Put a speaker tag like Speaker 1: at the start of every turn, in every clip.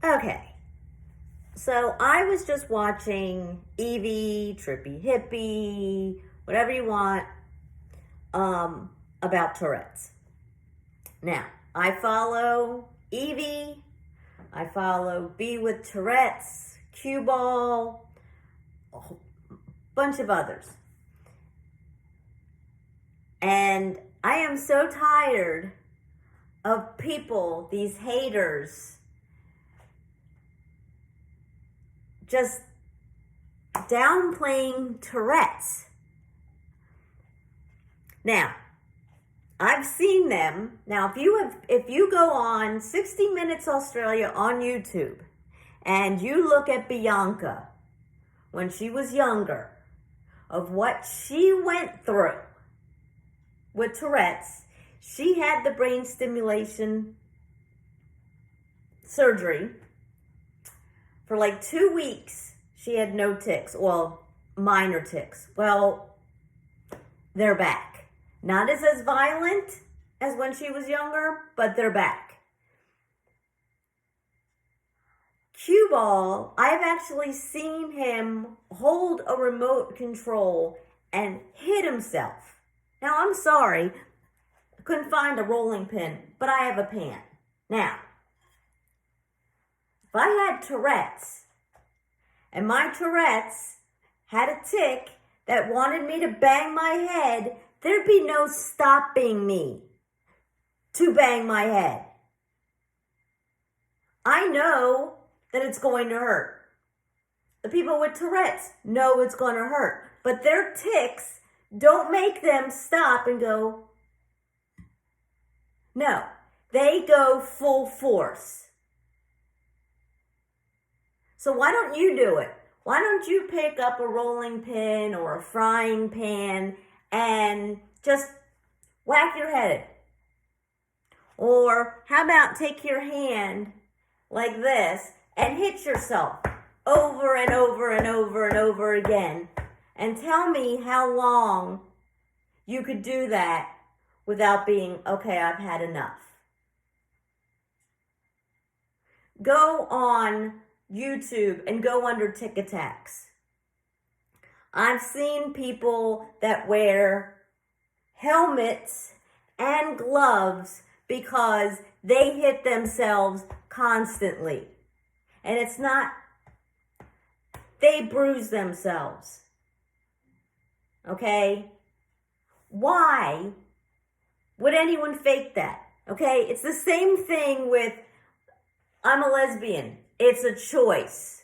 Speaker 1: Okay, so I was just watching Evie, Trippy Hippie, whatever you want, about Tourette's. Now, I follow Evie, I follow Be with Tourette's, Cue Ball, a whole bunch of others. And I am so tired of people, these haters, just downplaying Tourette's. Now, I've seen them. Now, if you go on 60 Minutes Australia on YouTube and you look at Bianca when she was younger, of what she went through with Tourette's, she had the brain stimulation surgery. For like 2 weeks, she had no tics. Well, minor tics. Well, they're back. Not as violent as when she was younger, but they're back. Cue Ball, I've actually seen him hold a remote control and hit himself. Now, I'm sorry, I couldn't find a rolling pin, but I have a pan. Now, if I had Tourette's, and my Tourette's had a tic that wanted me to bang my head, there'd be no stopping me to bang my head. I know that it's going to hurt. The people with Tourette's know it's going to hurt. But their tics don't make them stop and go, no. They go full force. So why don't you do it? Why don't you pick up a rolling pin or a frying pan and just whack your head? Or how about take your hand like this and hit yourself over and over and over and over again, and tell me how long you could do that without being, okay, I've had enough. Go on YouTube and go under Tic Attacks. I've seen people that wear helmets and gloves because they hit themselves constantly. And it's not, they bruise themselves. Okay? Why would anyone fake that? Okay? It's the same thing with, I'm a lesbian. It's a choice.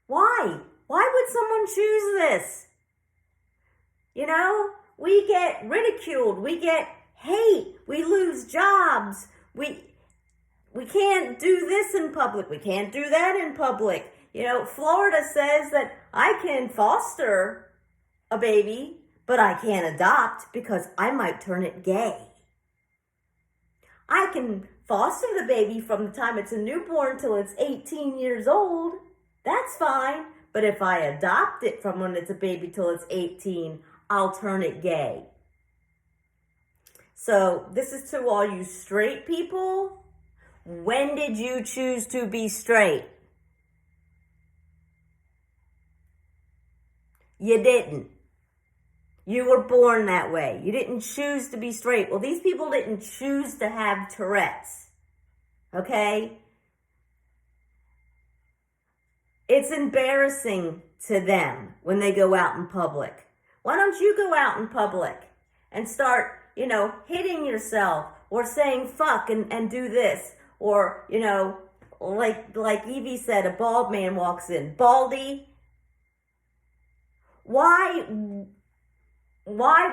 Speaker 1: Why? Why would someone choose this? You know, we get ridiculed. We get hate. We lose jobs. We can't do this in public. We can't do that in public. You know, Florida says that I can foster a baby, but I can't adopt because I might turn it gay. I can foster the baby from the time it's a newborn till it's 18 years old. That's fine. But if I adopt it from when it's a baby till it's 18, I'll turn it gay. So this is to all you straight people. When did you choose to be straight? You didn't. You were born that way. You didn't choose to be straight. Well, these people didn't choose to have Tourette's. Okay? It's embarrassing to them when they go out in public. Why don't you go out in public and start, hitting yourself or saying fuck and do this? Or, like Evie said, a bald man walks in. Baldy, why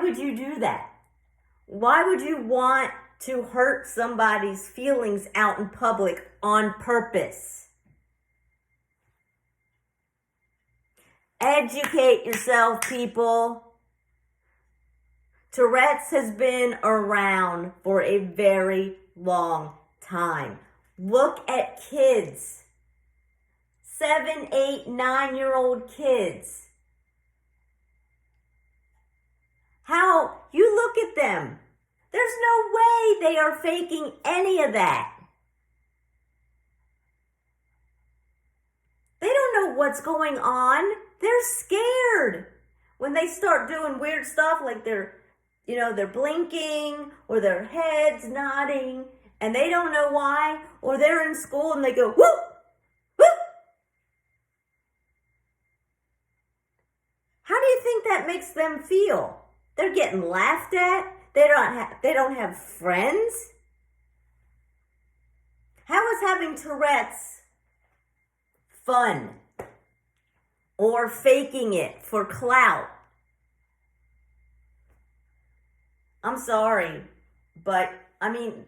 Speaker 1: would you do that? Why would you want to hurt somebody's feelings out in public on purpose? Educate yourself, people. Tourette's has been around for a very long time. Look at kids. 7, 8, 9-year-old kids. How you look at them. There's no way they are faking any of that. They don't know what's going on. They're scared. When they start doing weird stuff like they're blinking or their heads nodding and they don't know why, or they're in school and they go, whoop, whoop. How do you think that makes them feel? They're getting laughed at. They don't have friends. How is having Tourette's fun? Or faking it for clout? I'm sorry, but I mean,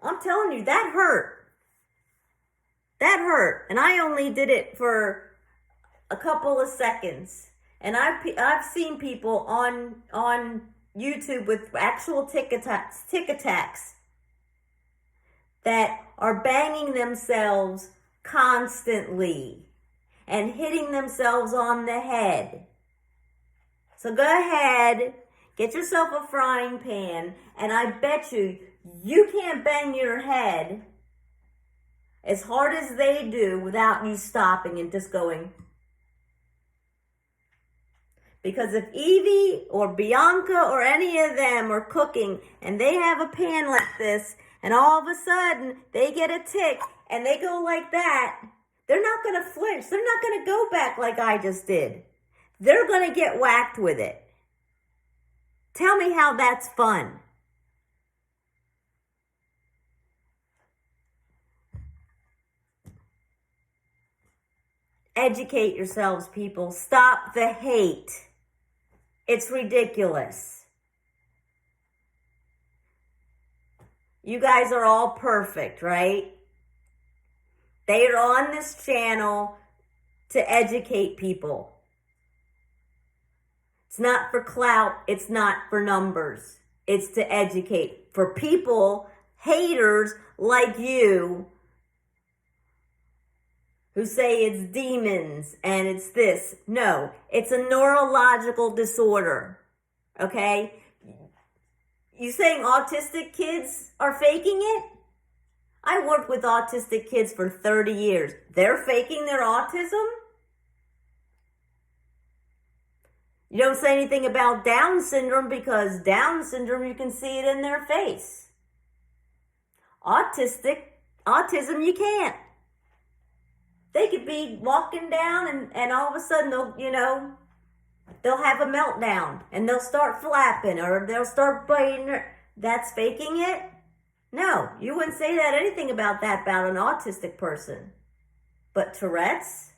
Speaker 1: I'm telling you, that hurt. That hurt. And I only did it for a couple of seconds. And I've seen people on YouTube with actual tick attacks that are banging themselves constantly and hitting themselves on the head. So go ahead, get yourself a frying pan, and I bet you can't bang your head as hard as they do without you stopping and just going. Because if Evie or Bianca or any of them are cooking and they have a pan like this and all of a sudden they get a tick and they go like that, they're not going to flinch. They're not going to go back like I just did. They're going to get whacked with it. Tell me how that's fun. Educate yourselves, people. Stop the hate. It's ridiculous. You guys are all perfect, right? They are on this channel to educate people. It's not for clout. It's not for numbers. It's to educate. For people, haters like you, who say it's demons and it's this. No, it's a neurological disorder. Okay? You saying autistic kids are faking it? I worked with autistic kids for 30 years. They're faking their autism? You don't say anything about Down syndrome because Down syndrome, you can see it in their face. Autism, you can't. They could be walking down and all of a sudden they'll have a meltdown and they'll start flapping or they'll start biting. That's faking it? No, you wouldn't say anything about that about an autistic person. But Tourette's?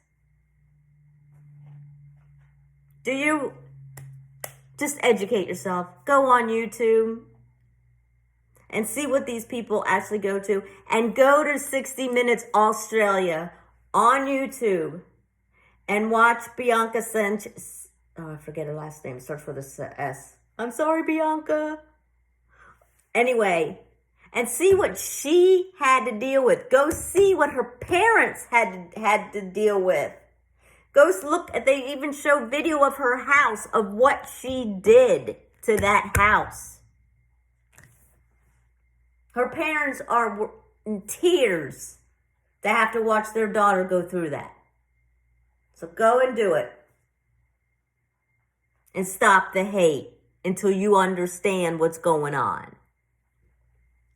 Speaker 1: Do you just educate yourself? Go on YouTube and see what these people actually go to. And go to 60 Minutes Australia on YouTube and watch Bianca Sanchez. Oh, I forget her last name. It starts with a S. I'm sorry, Bianca. Anyway, and see what she had to deal with. Go see what her parents had to deal with. Go look at, they even show video of her house, of what she did to that house. Her parents are in tears to have to watch their daughter go through that. So go and do it. And stop the hate until you understand what's going on.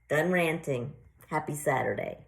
Speaker 1: Done ranting. Happy Saturday.